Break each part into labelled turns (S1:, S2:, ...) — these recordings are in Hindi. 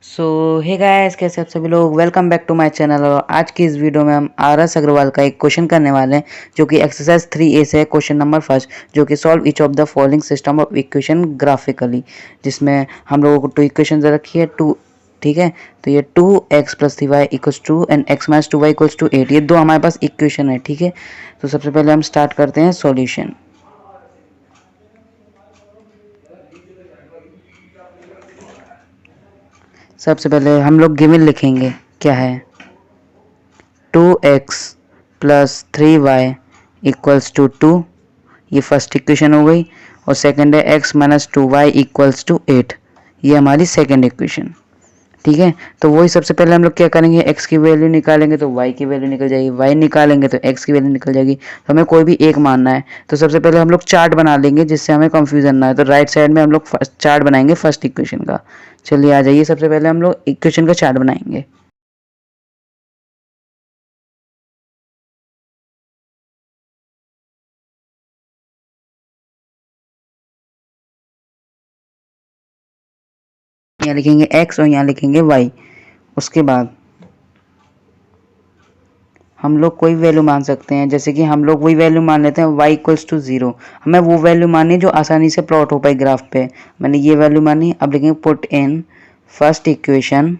S1: सो हे गाइस, कैसे आप सभी लोग। Welcome back to my channel. और आज की इस वीडियो में हम आर.एस. अग्रवाल का एक क्वेश्चन करने वाले हैं जो कि एक्सरसाइज 3A से है, क्वेश्चन नंबर फर्स्ट, जो कि solve each of the following system of equation graphically, जिसमें हम लोगों को 2 इक्वेशन रखी है 2। ठीक है, तो ये 2x + 3y = 2 and x - 2y = 8, ये दो हमारे पास इक्वेशन है। ठीक है, तो सबसे पहले हम स्टार्ट करते हैं सॉल्यूशन। सबसे पहले हम लोग गिवन लिखेंगे, क्या है 2x + 3y = 2, ये फर्स्ट इक्वेशन हो गई। और सेकंड है x - 2y = 8, ये हमारी सेकंड इक्वेशन। ठीक है, तो वही सबसे पहले हम लोग क्या करेंगे, x की वैल्यू निकालेंगे तो y की वैल्यू निकल जाएगी, y निकालेंगे तो x की वैल्यू निकल जाएगी। तो हमें कोई भी एक मानना है, तो सबसे पहले हम लोग चार्ट बना लेंगे जिससे हमें कंफ्यूजन ना हो। तो राइट साइड में हम लोग चार्ट बनाएंगे फर्स्ट इक्वेशन का। चलिए आ जाइए, सबसे पहले हम लोग इक्वेशन का चार्ट बनाएंगे। यहाँ लिखेंगे x और यहाँ लिखेंगे y। उसके बाद हम लोग कोई वैल्यू मान सकते हैं, जैसे कि हम लोग वही वैल्यू मान लेते हैं y = 0। हमें वो वैल्यू मानी जो आसानी से प्लॉट हो पाए ग्राफ पे। मैंने ये वैल्यू मानी। अब लिखेंगे पुट इन फर्स्ट इक्वेशन।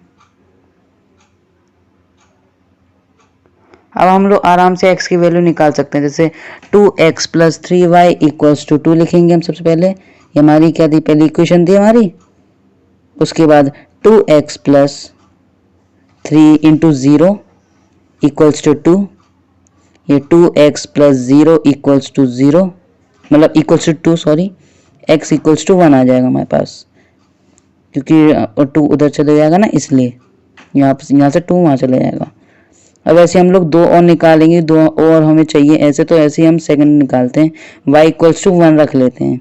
S1: अब हम लोग आराम से x की वैल्यू निकाल सकते हैं, जैसे 2x + 3y = 2 लिखेंगे हम सबसे पहले। ये हमारी क्या थी, पहली इक्वेशन थी हमारी। उसके बाद 2x + 3 × 0 = 2, ये 2x + 0 = 0, मतलब =2, सॉरी, x = 1 आ जाएगा हमारे पास, क्योंकि 2 उधर चले जाएगा ना, इसलिए यहाँ से 2 वहाँ चले जाएगा। अब ऐसे हम लोग दो और निकालेंगे, दो और हमें चाहिए ऐसे, तो ऐसे ही हम सेकंड निकालते हैं, y = 1 रख लेते हैं,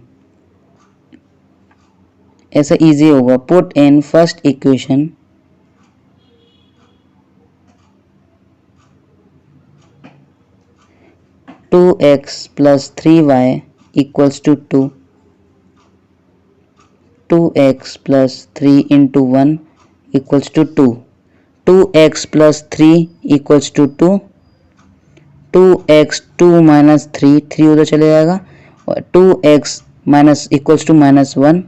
S1: ऐसा इजी होगा। Put in first equation 2x + 3y = 2, 2x + 3 × 1 = 2, 2x + 3 = 2, 2x 2 - 3, 3 उधर चले जाएगा, और 2x = -1,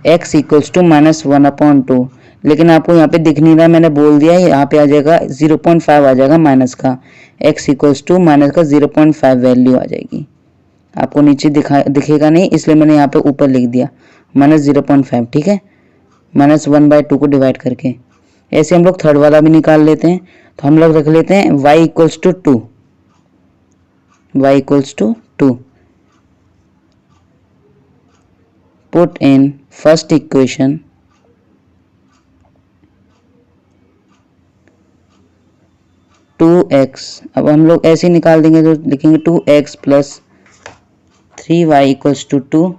S1: x = -1/2। लेकिन आपको यहाँ पे दिख नहीं रहा, मैंने बोल दिया, यहाँ पे आ जाएगा 0.5 आ जाएगा माइनस का, x = -0.5 वैल्यू आ जाएगी। आपको नीचे दिखेगा नहीं, इसलिए मैंने यहाँ पे ऊपर लिख दिया -0.5। ठीक है, -1/2 को डिवाइड करके। ऐसे हम लोग थर्ड वाला भी निकाल लेते हैं, तो हम लोग रख लेते हैं y = 2, y = 2। Put in first equation 2x, अब हम लोग ऐसे ही निकाल देंगे, तो लिखेंगे 2x + 3y = 2,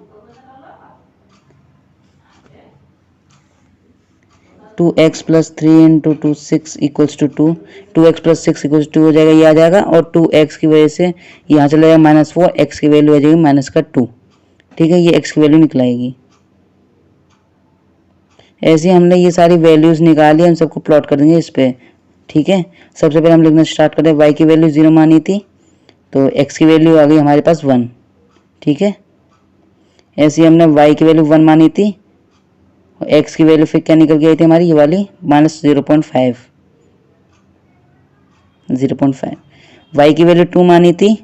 S1: 2x + 3 × 2 6 = 2, 2x + 6 = 2 हो जाएगा, ये आ जाएगा। और 2x की वजह से यहाँ चला जाएगा -4, x की वैल्यू आ जाएगी -2। ठीक है, ये x की वैल्यू निकलाएगी। ऐसे हमने ये सारी वैल्यूज़ निकाली, हम सबको प्लॉट कर देंगे इस पर। ठीक है, सबसे पहले हम लिखना स्टार्ट करते हैं। y की वैल्यू 0 मानी थी, तो x की वैल्यू आ गई हमारे पास 1। ठीक है, ऐसे ही हमने y की वैल्यू 1 मानी थी, और x की वैल्यू फिर क्या निकल के आई थी हमारी, ये वाली -0.5, 0.5। y की वैल्यू 2 मानी थी,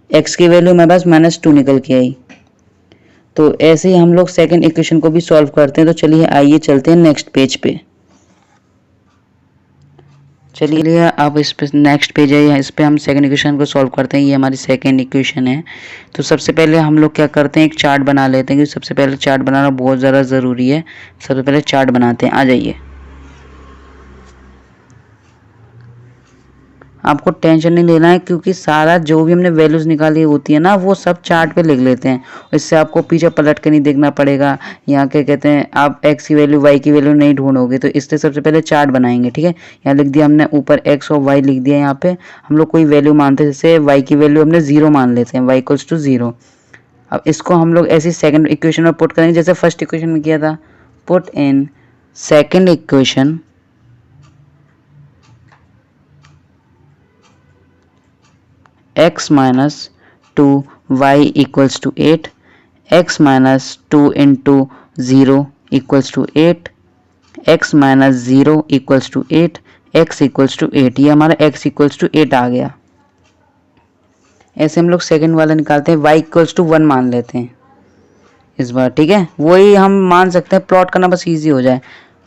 S1: x की वैल्यू हमारे पास -2 निकल के आई। तो ऐसे ही हम लोग सेकंड इक्वेशन को भी सॉल्व करते हैं। तो चलिए आइए चलते हैं नेक्स्ट पेज पे। चलिए आप इस पे नेक्स्ट पेज है, इस पे हम सेकंड इक्वेशन को सॉल्व करते हैं। ये हमारी सेकंड इक्वेशन है। तो सबसे पहले हम लोग क्या करते हैं, एक चार्ट बना लेते हैं, क्योंकि सबसे पहले चार्ट बनाना बहुत ज़्यादा ज़रूरी है। सबसे पहले चार्ट बनाते हैं, आ जाइए। आपको टेंशन नहीं लेना है, क्योंकि सारा जो भी हमने वैल्यूज़ निकाली होती है ना, वो सब चार्ट पे लिख लेते हैं। इससे आपको पीछे पलट के नहीं देखना पड़ेगा। यहाँ क्या कहते हैं, आप x की वैल्यू y की वैल्यू नहीं ढूंढोगे। तो इसलिए सबसे पहले चार्ट बनाएंगे। ठीक है, यहाँ लिख दिया हमने, ऊपर x और y लिख दिया। यहाँ पे हम लोग कोई वैल्यू मानते हैं, जैसे y की वैल्यू हमने 0 मान लेते हैं, y = 0। अब इसको हम लोग ऐसी सेकेंड इक्वेशन में पुट करेंगे, जैसे फर्स्ट इक्वेशन में किया था। Put in second equation x minus 2y equals to 8, x minus 2 into 0 equals to 8, x minus 0 equals to 8, x equals to 8। ये हमारा x इक्वल्स टू 8 आ गया। ऐसे हम लोग सेकेंड वाला निकालते हैं, y इक्वल्स टू 1 मान लेते हैं इस बार, ठीक है। वही हम मान सकते हैं, प्लॉट करना बस इजी हो जाए।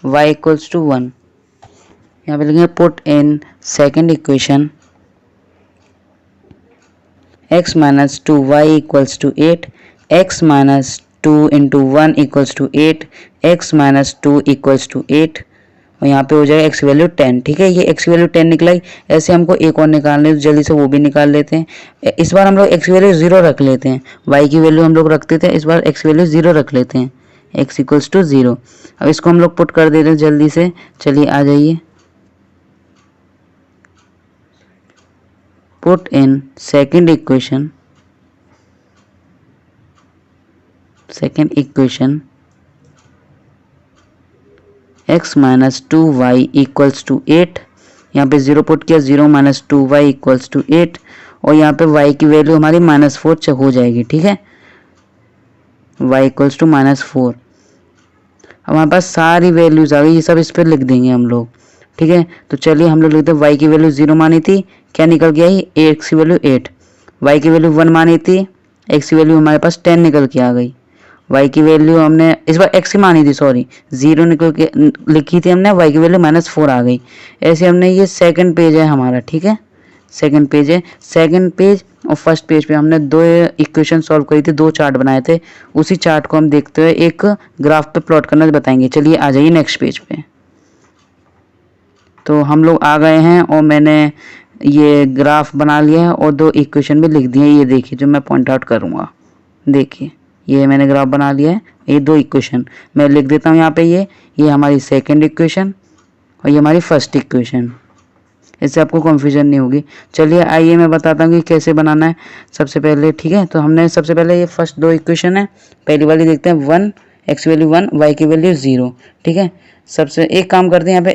S1: y इक्वल्स टू 1, यहाँ पे लिखेंगे put in second equation x minus 2y equals to 8, x minus 2 into 1 equals to 8, x minus 2 equals to 8, और यहाँ पे हो जाएगा x वैल्यू 10, ठीक है। ये x वैल्यू 10 निकला ही। ऐसे हमको एक और निकालने तो जल्दी से वो भी निकाल लेते हैं। इस बार हम लोग x वैल्यू 0 रख लेते हैं, y की वैल्यू हम लोग रखते थे, इस बार x वैल्यू 0 रख लेते हैं, x इक्वल्स टू 0। अब इसको हम लोग पुट कर देते हैं जल्दी से, चलिए आ जाइए। Put in second equation x minus 2y equals to 8, यहाँ पे 0 पुट किया, 0 माइनस 2y इक्वल्स टू 8, और यहाँ पे y की वैल्यू हमारी -4 हो जाएगी, ठीक है। y equals to -4। अब हमारे पास सारी वैल्यूज आ गई, ये सब इस पर लिख देंगे हम लोग, ठीक है। तो चलिए हम लोग लिखते हैं y की वैल्यू 0 मानी थी, क्या निकल गया ही, x की वैल्यू 8, y की वैल्यू 1 मानी थी, x की वैल्यू हमारे पास 10 निकल के आ गई, y की वैल्यू हमने इस बार x की मानी थी, सॉरी 0 निकल के लिखी थी हमने, y की वैल्यू -4 आ गई। ऐसे हमने, ये सेकंड पेज है हमारा, ठीक है, सेकंड पेज है। सेकंड पेज और फर्स्ट पेज पे हमने दो इक्वेशन सॉल्व करी थी, दो चार्ट बनाए थे, उसी चार्ट को हम देखते हुए एक ग्राफ पे प्लॉट करना बताएंगे। चलिए आ जाइए नेक्स्ट पेज पे। तो हम लोग आ गए हैं और मैंने ये ग्राफ बना लिया है और दो इक्वेशन भी लिख दिए, ये देखिए जो मैं पॉइंट आउट करूँगा। देखिए ये मैंने ग्राफ बना लिया है, ये दो इक्वेशन मैं लिख देता हूँ यहाँ पे। ये हमारी सेकेंड इक्वेशन और ये हमारी फर्स्ट इक्वेशन, इससे आपको कन्फ्यूजन नहीं होगी। चलिए आइए मैं बताता हूँ कि कैसे बनाना है सबसे पहले, ठीक है। तो हमने सबसे पहले ये फर्स्ट दो इक्वेशन है, पहली वाली देखते हैं 1, x वैल्यू 1, y की वैल्यू 0, ठीक है। सबसे एक काम करते हैं, यहाँ पे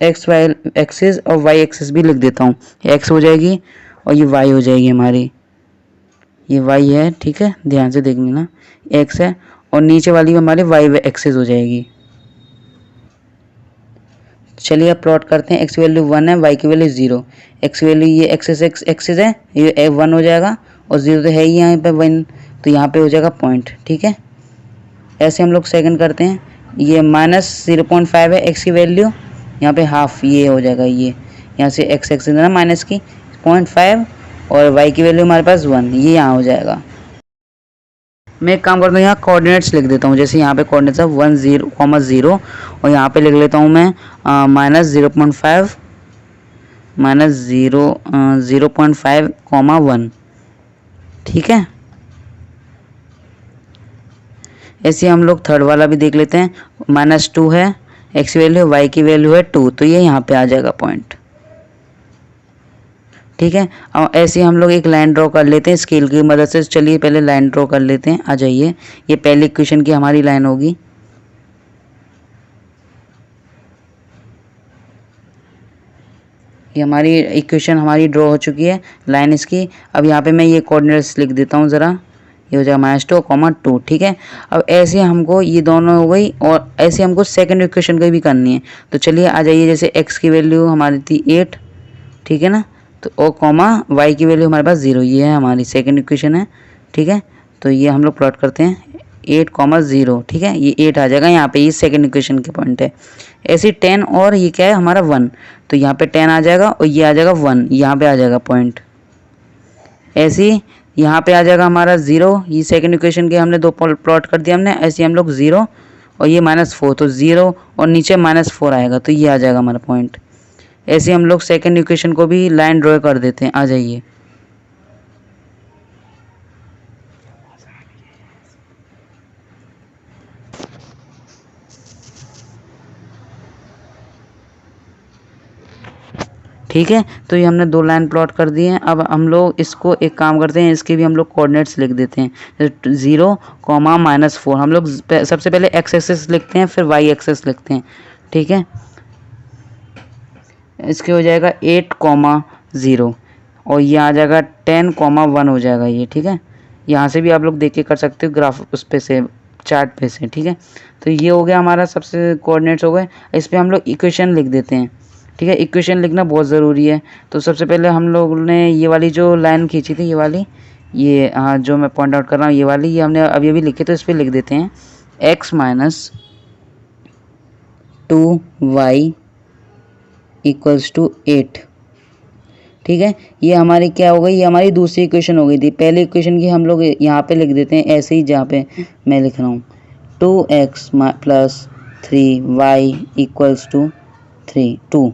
S1: एक्स वाई एक्सिस और वाई एक्सिस भी लिख देता हूँ, x हो जाएगी और ये y हो जाएगी हमारी, ये y है, ठीक है, ध्यान से देखेंगे ना, x है और नीचे वाली हमारी y एक्सिस हो जाएगी। चलिए अब प्लॉट करते हैं, x वैल्यू 1 है, y की वैल्यू 0, x वैल्यू ये एक्सिस है, ये 1 हो जाएगा और 0 तो है ही यहाँ पे 1, तो यहाँ पे हो जाएगा पॉइंट, ठीक है। ऐसे हम लोग सेकंड करते हैं, ये -0.5 है x की वैल्यू, यहाँ पे हाफ ये हो जाएगा, ये यहाँ से x एक्सिस है ना माइनस की 0.5 और y की वैल्यू हमारे पास 1, ये यहाँ हो जाएगा। मैं एक काम करता हूँ, यहाँ कोऑर्डिनेट्स लिख देता हूँ, जैसे यहाँ पे कोऑर्डिनेट्स है 1 0, 0 और यहाँ पे लिख लेता हूँ मैं -0.5 -0.5, 1, ठीक है। ऐसे हम लोग थर्ड वाला भी देख लेते हैं, -2 है, x वैल्यू, y की वैल्यू है 2, तो ये यहाँ पे आ जाएगा पॉइंट, ठीक है। और ऐसे हम लोग एक लाइन ड्रॉ कर लेते हैं स्केल की मदद से। चलिए पहले लाइन ड्रॉ कर लेते हैं, आ जाइए। ये पहली इक्वेशन की हमारी लाइन होगी, ये हमारी इक्वेशन हमारी ड्रॉ हो चुकी है लाइन इसकी। अब यहाँ पे मैं ये कोऑर्डिनेट्स लिख देता हूँ ज़रा, ये हो जाएगा -2, 2, ठीक है। अब ऐसे हमको ये दोनों हो गई और ऐसे हमको सेकंड इक्वेशन की भी करनी है। तो चलिए आ जाइए, जैसे x की वैल्यू हमारी थी 8, ठीक है ना, तो और y की वैल्यू हमारे पास 0, ये है हमारी सेकंड इक्वेशन है, ठीक है। तो ये हम लोग प्लॉट करते हैं 8, 0, ठीक है, ये 8 आ जाएगा यहाँ पे, ये सेकंड इक्वेशन के पॉइंट है। ऐसे 10 और ये क्या है हमारा 1, तो यहाँ पे 10 आ जाएगा और ये आ जाएगा 1, यहाँ पे आ जाएगा पॉइंट। ऐसे यहाँ पे आ जाएगा हमारा 0, ये सेकंड इक्वेशन के हमने दो प्लॉट कर दिया हमने। ऐसे हम लोग 0 और ये -4, तो 0 और नीचे -4 आएगा, तो ये आ जाएगा हमारा पॉइंट। ऐसे हम लोग सेकंड इक्वेशन को भी लाइन ड्रॉ कर देते हैं, आ जाइए। ठीक है। तो ये हमने 2 लाइन प्लॉट कर दी हैं। अब हम लोग इसको एक काम करते हैं, इसके भी हम लोग कोऑर्डिनेट्स लिख देते हैं। 0, -4 हम लोग सबसे पहले एक्स एक्सिस लिखते हैं, फिर वाई एक्सिस लिखते हैं। ठीक है, इसके हो जाएगा 8, 0 और ये आ जाएगा 10, 1 हो जाएगा ये। ठीक है, यहाँ से भी आप लोग देख के कर सकते हो ग्राफ उस पे से, चार्ट पे से। ठीक है, तो ये हो गया हमारा सबसे कोऑर्डिनेट्स हो गए। इस पे हम लोग इक्वेशन लिख देते हैं। ठीक है, इक्वेशन लिखना बहुत ज़रूरी है। तो सबसे पहले हम लोग ने ये वाली जो लाइन खींची थी, ये वाली, ये हाँ जो मैं पॉइंट आउट कर रहा हूँ, ये वाली, ये हमने अभी अभी लिखी, तो इस पर लिख देते हैं x - 2y = 8। ठीक है, ये हमारी क्या हो गई, ये हमारी दूसरी इक्वेशन हो गई थी। पहली इक्वेशन की हम लोग यहाँ पे लिख देते हैं ऐसे ही, जहाँ पे मैं लिख रहा हूँ 2x + 3y = 2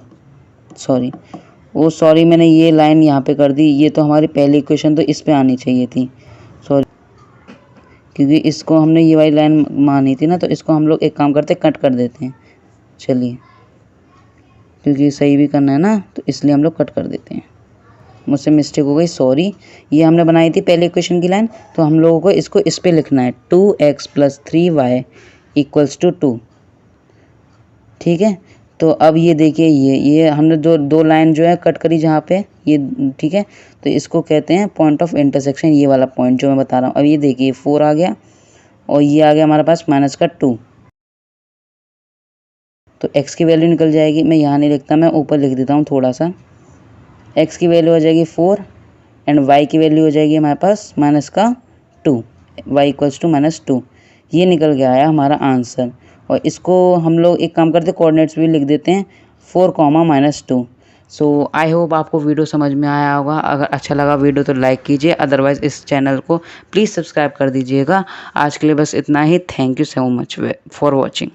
S1: सॉरी मैंने ये लाइन यहाँ पे कर दी। ये तो हमारी पहली इक्वेशन तो इस पे आनी चाहिए थी, सॉरी, क्योंकि इसको हमने ये वाली लाइन मानी थी ना, तो इसको हम लोग एक काम करते कट कर देते हैं। चलिए, क्योंकि सही भी करना है ना, तो इसलिए हम लोग कट कर देते हैं। मुझसे मिस्टेक हो गई, सॉरी। ये हमने बनाई थी पहले इक्वेशन की लाइन, तो हम लोगों को इसको इस पे लिखना है 2x + 3y = 2। ठीक है, तो अब ये देखिए, ये हमने दो लाइन जो है कट करी जहाँ पे ये। ठीक है, तो इसको कहते हैं पॉइंट ऑफ इंटरसेक्शन, ये वाला पॉइंट जो मैं बता रहा हूँ। अब ये देखिए 4 आ गया और ये आ गया हमारे पास -2। तो x की वैल्यू निकल जाएगी। मैं यहाँ नहीं लिखता, मैं ऊपर लिख देता हूँ थोड़ा सा। x की वैल्यू हो जाएगी 4 एंड y की वैल्यू हो जाएगी हमारे पास -2, y = -2। ये निकल के आया हमारा आंसर। और इसको हम लोग एक काम करते, कोऑर्डिनेट्स भी लिख देते हैं 4, -2। सो आई होप आपको वीडियो समझ में आया होगा। अगर अच्छा लगा वीडियो तो लाइक कीजिए, अदरवाइज़ इस चैनल को प्लीज़ सब्सक्राइब कर दीजिएगा। आज के लिए बस इतना ही। Thank you so much for watching.